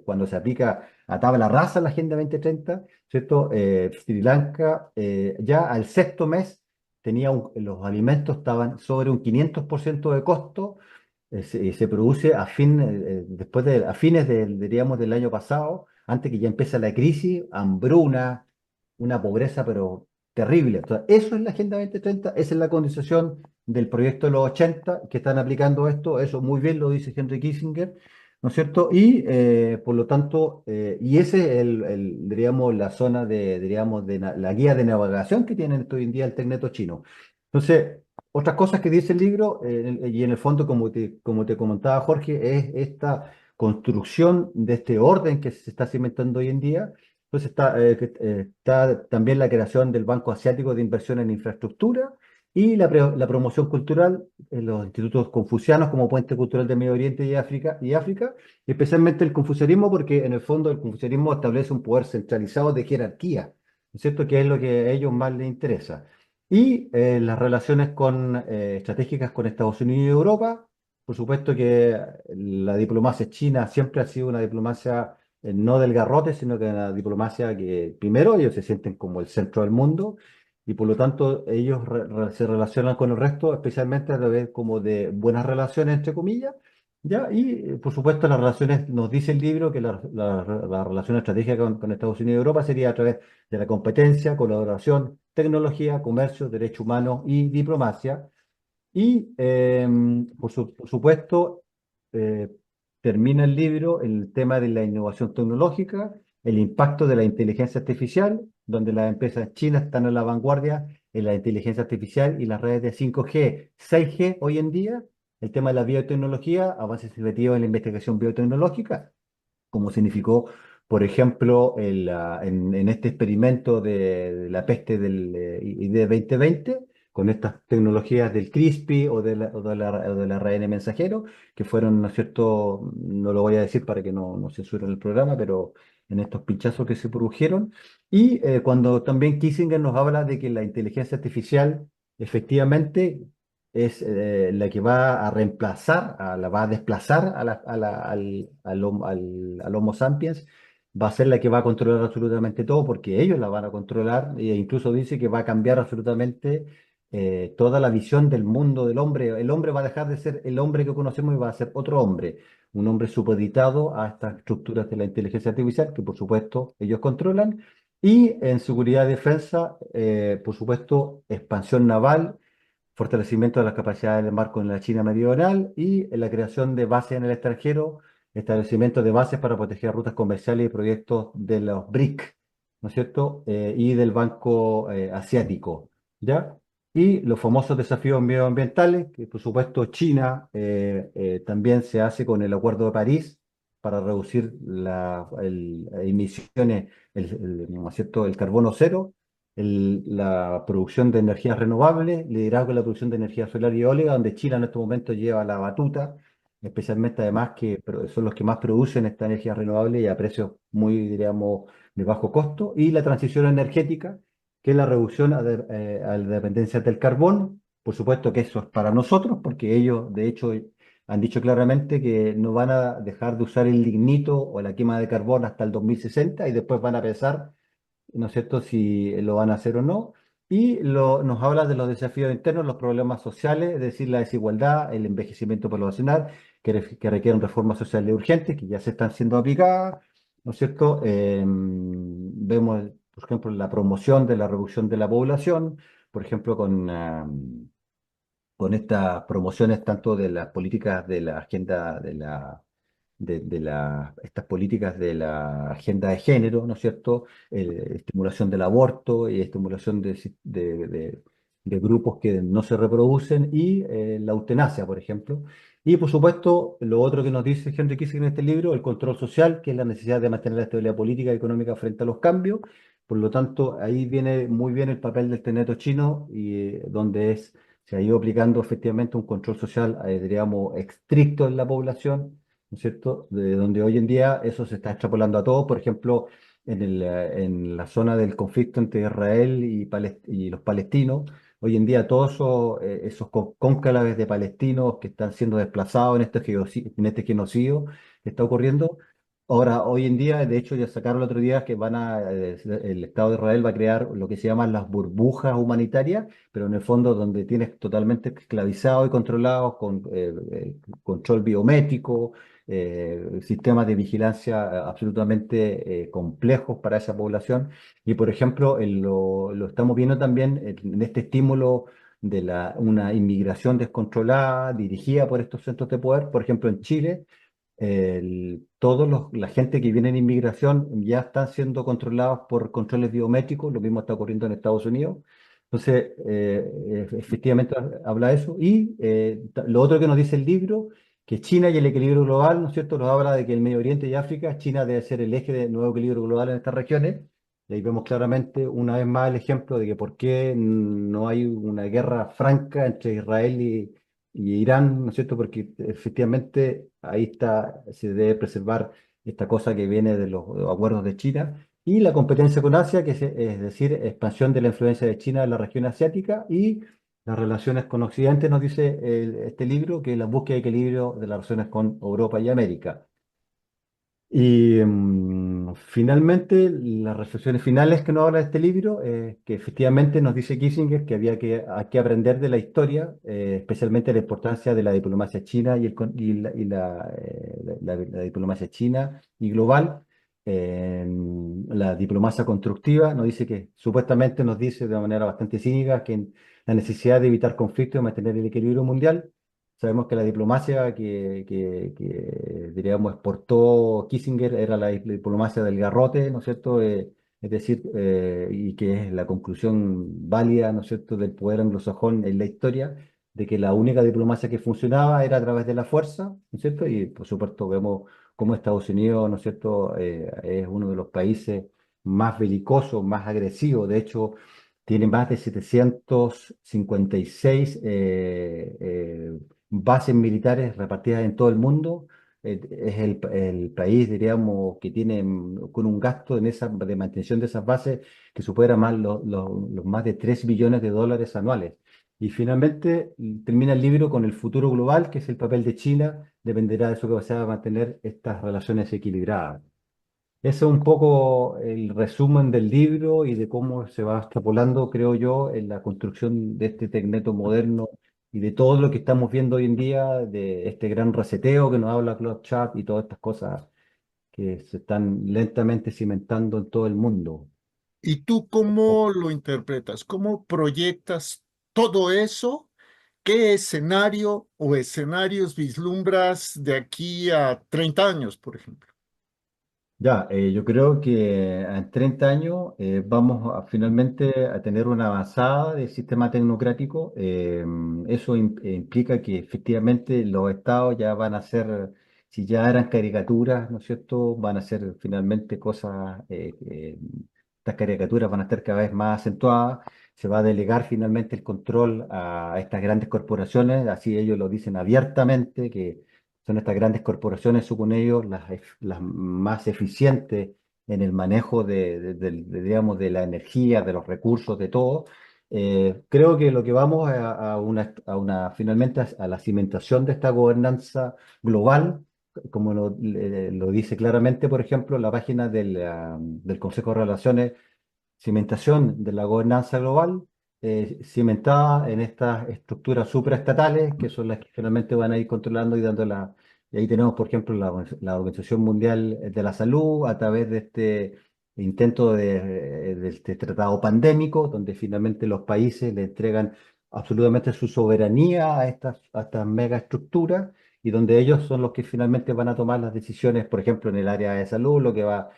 cuando se aplica a tabla rasa la Agenda 2030, ¿cierto? Sri Lanka ya al sexto mes los alimentos estaban sobre un 500% de costo, se produce a fines diríamos, del año pasado, antes que ya empiece la crisis, hambruna, una pobreza pero terrible. Entonces, eso es la Agenda 2030, esa es la condensación del proyecto de los 80 que están aplicando esto, eso muy bien lo dice Henry Kissinger, ¿no es cierto? Y por lo tanto, y ese es diríamos, la zona diríamos, la guía de navegación que tienen hoy en día el Tecneto chino. Entonces, otras cosas que dice el libro, y en el fondo, como te comentaba Jorge, es esta construcción de este orden que se está cimentando hoy en día. Entonces está también la creación del Banco Asiático de Inversión en Infraestructura y la promoción cultural en los institutos confucianos como puente cultural de Medio Oriente y África, especialmente el confucianismo, porque en el fondo el confucianismo establece un poder centralizado de jerarquía, ¿no es cierto? Que es lo que a ellos más les interesa. Y las relaciones estratégicas con Estados Unidos y Europa, por supuesto que la diplomacia china siempre ha sido una diplomacia no del garrote, sino que una diplomacia que primero ellos se sienten como el centro del mundo, y por lo tanto ellos se relacionan con el resto, especialmente a través como de buenas relaciones, entre comillas, ¿ya? Y por supuesto las relaciones, nos dice el libro que la relación estratégica con Estados Unidos y Europa sería a través de la competencia, colaboración, tecnología, comercio, derechos humanos y diplomacia. Y por supuesto, eh, termina el libro en el tema de la innovación tecnológica, el impacto de la inteligencia artificial, donde las empresas chinas están a la vanguardia en la inteligencia artificial y las redes de 5G, 6G hoy en día, el tema de la biotecnología, avances significativos en la investigación biotecnológica, como significó, por ejemplo, en este experimento de la peste del ID 2020, con estas tecnologías del CRISPR o del ARN mensajero, que fueron, ¿no es cierto? No lo voy a decir para que no censuren el programa, pero en estos pinchazos que se produjeron. Y cuando también Kissinger nos habla de que la inteligencia artificial efectivamente es la que va a reemplazar, la va a desplazar al Homo sapiens, va a ser la que va a controlar absolutamente todo, porque ellos la van a controlar, e incluso dice que va a cambiar absolutamente toda la visión del mundo del hombre. El hombre va a dejar de ser el hombre que conocemos y va a ser otro hombre, un hombre supeditado a estas estructuras de la inteligencia artificial, que por supuesto ellos controlan. Y en seguridad y defensa, por supuesto, expansión naval, fortalecimiento de las capacidades del marco en la China meridional y la creación de bases en el extranjero, establecimiento de bases para proteger rutas comerciales y proyectos de los BRIC, ¿no es cierto? Y del Banco Asiático, ¿ya? Y los famosos desafíos medioambientales, que por supuesto China también se hace con el Acuerdo de París para reducir las emisiones, ¿no es cierto?, el carbono cero, la producción de energías renovables, liderazgo en la producción de energía solar y eólica, donde Chile en este momento lleva la batuta, especialmente además que son los que más producen esta energía renovable y a precios muy, diríamos, de bajo costo, y la transición energética, que es la reducción a la dependencia del carbón. Por supuesto que eso es para nosotros, porque ellos, de hecho, han dicho claramente que no van a dejar de usar el lignito o la quema de carbón hasta el 2060 y después van a pensar, ¿no es cierto?, si lo van a hacer o no. Y nos habla de los desafíos internos, los problemas sociales, es decir, la desigualdad, el envejecimiento poblacional, que requieren reformas sociales urgentes, que ya se están siendo aplicadas, ¿no es cierto? Vemos, por ejemplo, la promoción de la reducción de la población, por ejemplo, con estas promociones tanto de las políticas de la agenda estas políticas de la agenda de género, ¿no es cierto? Estimulación del aborto y estimulación de grupos que no se reproducen y la eutanasia, por ejemplo. Y por supuesto, lo otro que nos dice Henry Kissinger en este libro, el control social, que es la necesidad de mantener la estabilidad política y económica frente a los cambios. Por lo tanto, ahí viene muy bien el papel del teneto chino, y donde se ha ido aplicando efectivamente un control social, diríamos, estricto en la población, ¿no es cierto? De donde hoy en día eso se está extrapolando a todo, por ejemplo, en la zona del conflicto entre Israel y los palestinos. Hoy en día todos esos cónclaves de palestinos que están siendo desplazados en este genocidio que está ocurriendo. Ahora, hoy en día, de hecho, ya sacaron el otro día que el Estado de Israel va a crear lo que se llaman las burbujas humanitarias, pero en el fondo donde tienes totalmente esclavizados y controlados con control biométrico, sistemas de vigilancia absolutamente complejos para esa población. Y por ejemplo, lo estamos viendo también en este estímulo de una inmigración descontrolada dirigida por estos centros de poder. Por ejemplo, en Chile, la gente que viene en inmigración ya están siendo controlados por controles biométricos, lo mismo está ocurriendo en Estados Unidos. Entonces, efectivamente habla de eso. Y lo otro que nos dice el libro, que China y el equilibrio global, ¿no es cierto?, nos habla de que el Medio Oriente y África, China debe ser el eje del nuevo equilibrio global en estas regiones. Y ahí vemos claramente una vez más el ejemplo de que por qué no hay una guerra franca entre Israel y Irán, ¿no es cierto? Porque efectivamente ahí se debe preservar esta cosa que viene de los acuerdos de China y la competencia con Asia, es decir, expansión de la influencia de China en la región asiática y las relaciones con Occidente, nos dice este libro, que es la búsqueda de equilibrio de las relaciones con Europa y América. Y Finalmente, las reflexiones finales que nos habla este libro, que efectivamente nos dice Kissinger que hay que aprender de la historia, especialmente la importancia de la diplomacia china la diplomacia china y global, la diplomacia constructiva. Nos dice que supuestamente nos dice de una manera bastante cínica que la necesidad de evitar conflictos y mantener el equilibrio mundial. Sabemos que la diplomacia diríamos, exportó Kissinger era la diplomacia del garrote, ¿no es cierto? Es decir, y que es la conclusión válida, ¿no es cierto?, del poder anglosajón en la historia, de que la única diplomacia que funcionaba era a través de la fuerza, ¿no es cierto? Y por supuesto vemos cómo Estados Unidos, ¿no es cierto?, es uno de los países más belicosos, más agresivos. De hecho, tiene más de 756 bases militares repartidas en todo el mundo. Es el país, diríamos, que tiene con un gasto de mantención de esas bases que supera más los más de 3 billones de dólares anuales. Y finalmente termina el libro con el futuro global, que es el papel de China, dependerá de su capacidad de mantener estas relaciones equilibradas. Ese es un poco el resumen del libro y de cómo se va extrapolando, creo yo, en la construcción de este Tecneto moderno y de todo lo que estamos viendo hoy en día, de este gran reseteo que nos habla Claude Chat y todas estas cosas que se están lentamente cimentando en todo el mundo. ¿Y tú cómo lo interpretas? ¿Cómo proyectas todo eso? ¿Qué escenario o escenarios vislumbras de aquí a 30 años, por ejemplo? Ya, yo creo que en 30 años vamos finalmente a tener una avanzada del sistema tecnocrático. Eso implica que efectivamente los estados ya van a ser, si ya eran caricaturas, ¿no es cierto?, van a ser finalmente cosas, estas caricaturas van a estar cada vez más acentuadas. Se va a delegar finalmente el control a estas grandes corporaciones, así ellos lo dicen abiertamente, que son estas grandes corporaciones, según ellos, las más eficientes en el manejo digamos, de la energía, de los recursos, de todo. Creo que lo que vamos finalmente a la cimentación de esta gobernanza global, como lo dice claramente, por ejemplo, la página del Consejo de Relaciones, cimentación de la gobernanza global, cimentada en estas estructuras supraestatales, que son las que finalmente van a ir controlando y dando la... Y ahí tenemos, por ejemplo, la Organización Mundial de la Salud, a través de este intento de este tratado pandémico, donde finalmente los países le entregan absolutamente su soberanía a estas megaestructuras y donde ellos son los que finalmente van a tomar las decisiones, por ejemplo, en el área de salud, lo que va.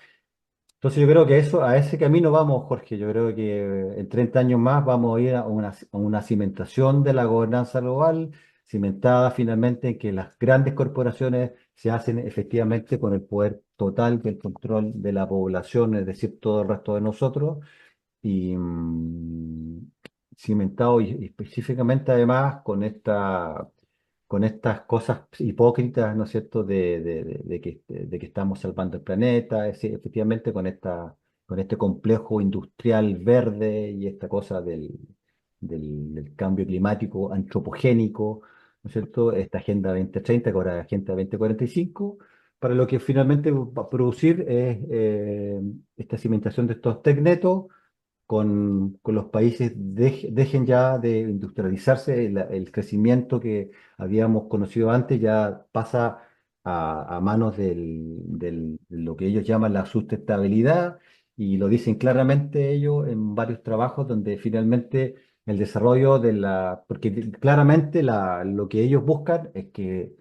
Entonces yo creo que a ese camino vamos, Jorge. Yo creo que en 30 años más vamos a ir a una cimentación de la gobernanza global, cimentada finalmente en que las grandes corporaciones se hacen efectivamente con el poder total del control de la población, es decir, todo el resto de nosotros, y cimentado y específicamente además con estas cosas hipócritas, ¿no es cierto?, de que estamos salvando el planeta, es decir, efectivamente con este complejo industrial verde y esta cosa del cambio climático antropogénico, ¿no es cierto?, esta Agenda 2030, que ahora es Agenda 2045, para lo que finalmente va a producir es esta cimentación de estos tecnetos con los países dejen ya de industrializarse, el crecimiento que habíamos conocido antes ya pasa a manos de lo que ellos llaman la sustentabilidad y lo dicen claramente ellos en varios trabajos donde finalmente el desarrollo porque claramente lo que ellos buscan es que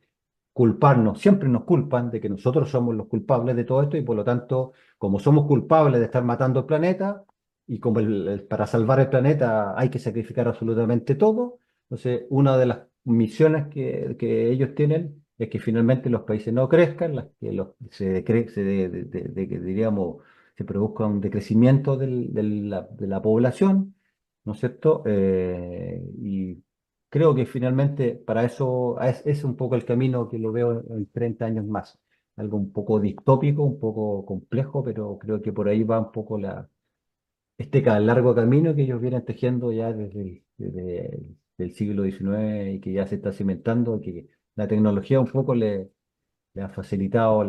culparnos, siempre nos culpan de que nosotros somos los culpables de todo esto y por lo tanto, como somos culpables de estar matando el planeta, y como para salvar el planeta hay que sacrificar absolutamente todo, entonces una de las misiones que ellos tienen es que finalmente los países no crezcan, que se, decre- se de- que diríamos, se produzca un decrecimiento de la población, ¿no es cierto? Y creo que finalmente para eso es un poco el camino que lo veo en 30 años más. Algo un poco distópico, un poco complejo, pero creo que por ahí va un poco largo camino que ellos vienen tejiendo ya desde el siglo XIX y que ya se está cimentando, y que la tecnología un poco le ha facilitado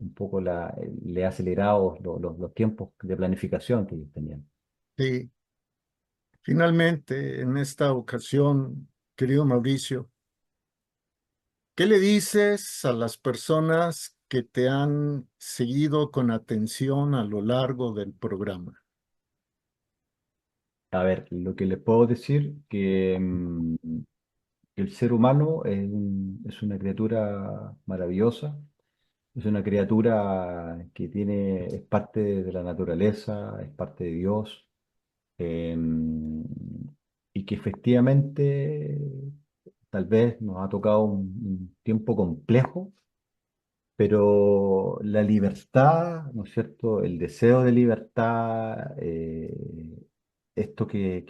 un poco le ha acelerado los tiempos de planificación que ellos tenían. Sí, finalmente, en esta ocasión, querido Mauricio, ¿qué le dices a las personas que te han seguido con atención a lo largo del programa? A ver, lo que les puedo decir que el ser humano es una criatura maravillosa, es una criatura que es parte de la naturaleza, es parte de Dios, eh, y que efectivamente tal vez nos ha tocado un tiempo complejo, pero la libertad, ¿no es cierto? El deseo de libertad, esto que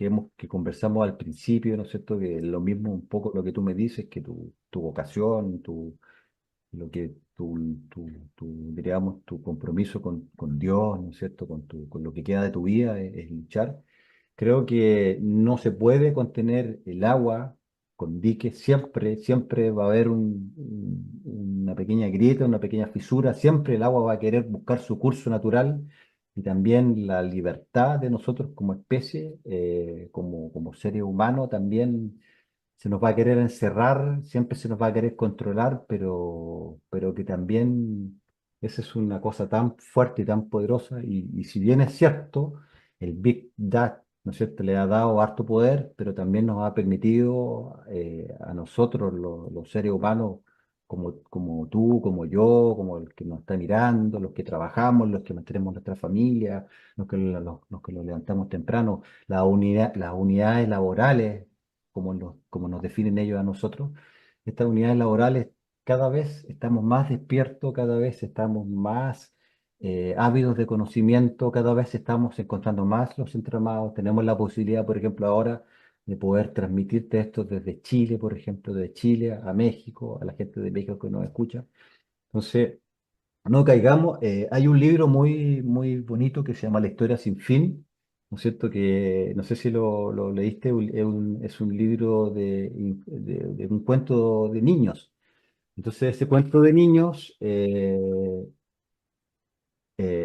conversamos al principio, ¿no es cierto? Que lo mismo un poco lo que tú me dices, que tu vocación, lo que diríamos, tu compromiso con Dios, ¿no es cierto? Con lo que queda de tu vida es luchar. Creo que no se puede contener el agua con diques, siempre va a haber una pequeña grieta, una pequeña fisura, siempre el agua va a querer buscar su curso natural y también la libertad de nosotros como especie, como seres humanos, también se nos va a querer encerrar, siempre se nos va a querer controlar, pero que también esa es una cosa tan fuerte y tan poderosa. Y si bien es cierto, el Big Data, ¿no es cierto?, le ha dado harto poder, pero también nos ha permitido a nosotros, los seres humanos, como tú, como yo, como el que nos está mirando, los que trabajamos, los que mantenemos nuestra familia, los que nos levantamos temprano, las unidades laborales como nos definen ellos a nosotros, estas unidades laborales cada vez estamos más despiertos, cada vez estamos más ávidos de conocimiento, cada vez estamos encontrando más los entramados, tenemos la posibilidad, por ejemplo, ahora de poder transmitirte esto desde Chile, por ejemplo, de Chile a México, a la gente de México que nos escucha. Entonces, no caigamos. Hay un libro muy bonito que se llama La historia sin fin, ¿no es cierto? Que no sé si lo leíste, es un libro de un cuento de niños. Entonces, ese cuento de niños,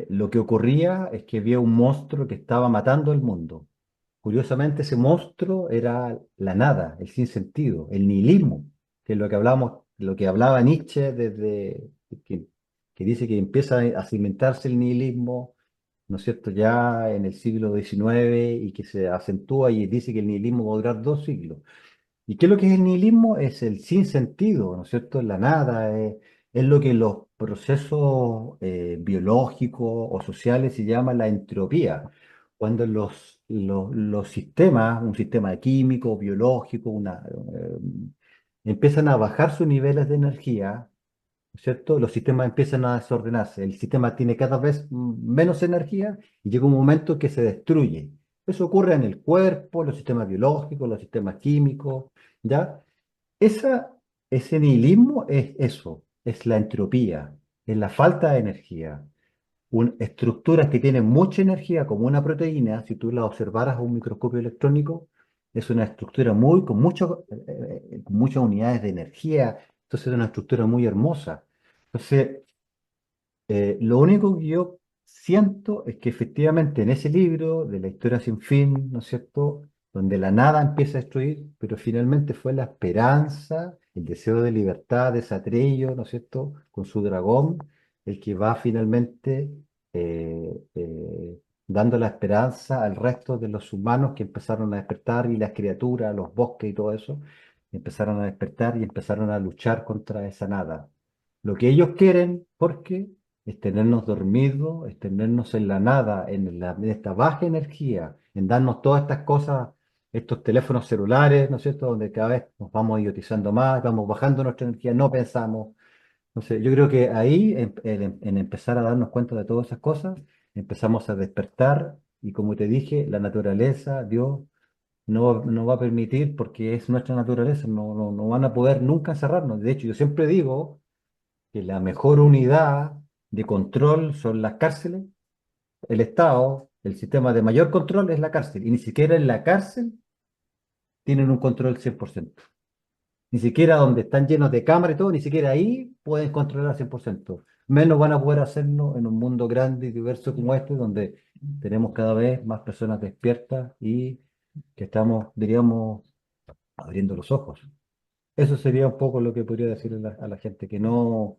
lo que ocurría es que había un monstruo que estaba matando al mundo. Curiosamente, ese monstruo era la nada, el sinsentido, el nihilismo, que es lo que hablamos, lo que hablaba Nietzsche desde que, que dice que empieza a cimentarse el nihilismo, ¿no es cierto?, ya en el siglo XIX y que se acentúa y dice que el nihilismo va a durar 2 siglos. ¿Y qué es lo que es el nihilismo? Es el sinsentido, ¿no es cierto? La nada, es lo que en los procesos biológicos o sociales se llama la entropía. Cuando los sistemas, un sistema químico, biológico, empiezan a bajar sus niveles de energía, ¿no es cierto? Los sistemas empiezan a desordenarse. El sistema tiene cada vez menos energía y llega un momento que se destruye. Eso ocurre en el cuerpo, los sistemas biológicos, los sistemas químicos, ¿ya? Esa, ese nihilismo es eso, es la entropía, es la falta de energía. Estructuras que tienen mucha energía, como una proteína, si tú la observaras a un microscopio electrónico, es una estructura con muchas unidades de energía, entonces es una estructura muy hermosa. Entonces, lo único que yo siento es que efectivamente en ese libro de la historia sin fin, ¿no es cierto?, donde la nada empieza a destruir, pero finalmente fue la esperanza, el deseo de libertad de Satrello, ¿no es cierto?, con su dragón, el que va finalmente dando la esperanza al resto de los humanos que empezaron a despertar y las criaturas, los bosques y todo eso, empezaron a despertar y empezaron a luchar contra esa nada. Lo que ellos quieren, porque es tenernos dormidos, es tenernos en la nada, en esta baja energía, en darnos todas estas cosas, estos teléfonos celulares, ¿no es cierto?, donde cada vez nos vamos idiotizando más, vamos bajando nuestra energía, no pensamos. Entonces, yo creo que ahí, en empezar a darnos cuenta de todas esas cosas, empezamos a despertar y como te dije, la naturaleza, Dios, no va a permitir porque es nuestra naturaleza, no van a poder nunca encerrarnos. De hecho, yo siempre digo que la mejor unidad de control son las cárceles, el Estado, el sistema de mayor control es la cárcel, y ni siquiera en la cárcel tienen un control 100%. Ni siquiera donde están llenos de cámaras y todo, ni siquiera ahí pueden controlar 100%. menos van a poder hacerlo en un mundo grande y diverso como este, donde tenemos cada vez más personas despiertas y que estamos, diríamos, abriendo los ojos. Eso sería un poco lo que podría decirle a la gente, que no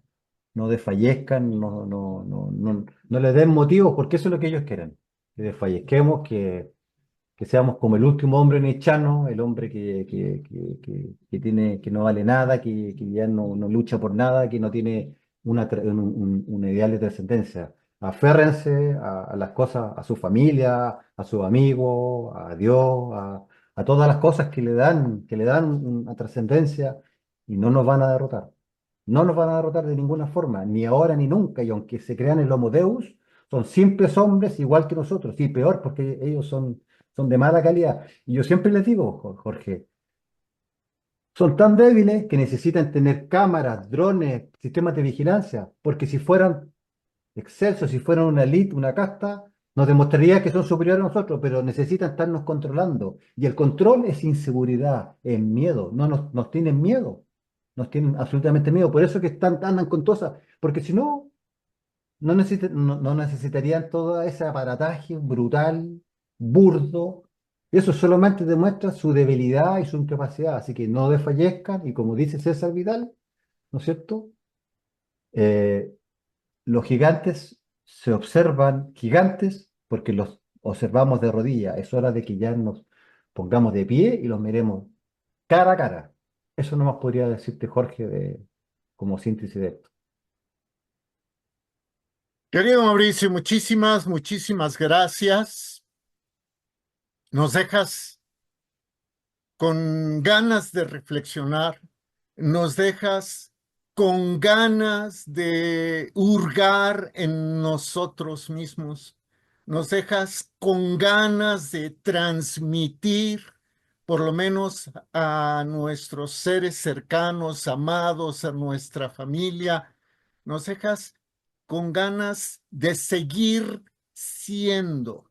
desfallezcan, no les den motivos, porque eso es lo que ellos quieren, que desfallezquemos, que seamos como el último hombre nechano, el hombre que tiene, que no vale nada, que ya no lucha por nada, que no tiene un ideal de trascendencia. Aférrense a las cosas, a su familia, a sus amigos, a Dios, a todas las cosas que le dan una trascendencia y no nos van a derrotar. No nos van a derrotar de ninguna forma, ni ahora ni nunca, y aunque se crean el Homo Deus, son simples hombres igual que nosotros, y peor porque ellos son de mala calidad. Y yo siempre les digo, Jorge, son tan débiles que necesitan tener cámaras, drones, sistemas de vigilancia, porque si fueran excelsos, si fueran una elite, una casta, nos demostraría que son superiores a nosotros, pero necesitan estarnos controlando. Y el control es inseguridad, es miedo, no nos tienen miedo, nos tienen absolutamente miedo. Por eso que andan con cosas, porque si no, no necesitarían todo ese aparataje brutal, burdo. Eso solamente demuestra su debilidad y su incapacidad. Así que no desfallezcan y como dice César Vidal, ¿no es cierto? Eh, los gigantes se observan gigantes porque los observamos de rodillas. Es hora de que ya nos pongamos de pie y los miremos cara a cara. Eso no más podría decirte Jorge como síntesis de esto. Querido Mauricio, muchísimas gracias. Nos dejas con ganas de reflexionar, nos dejas con ganas de hurgar en nosotros mismos, nos dejas con ganas de transmitir, por lo menos a nuestros seres cercanos, amados, a nuestra familia, nos dejas con ganas de seguir siendo.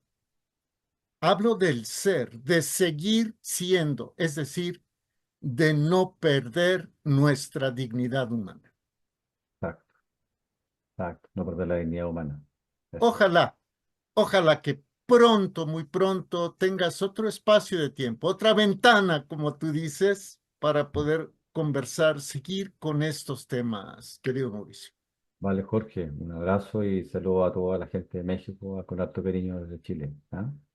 Hablo del ser, de seguir siendo, es decir, de no perder nuestra dignidad humana. Exacto, exacto. No perder la dignidad humana. Eso. Ojalá, ojalá que pronto, muy pronto, tengas otro espacio de tiempo, otra ventana, como tú dices, para poder conversar, seguir con estos temas, querido Mauricio. Vale, Jorge, un abrazo y saludo a toda la gente de México con harto cariño desde Chile. ¿Ah?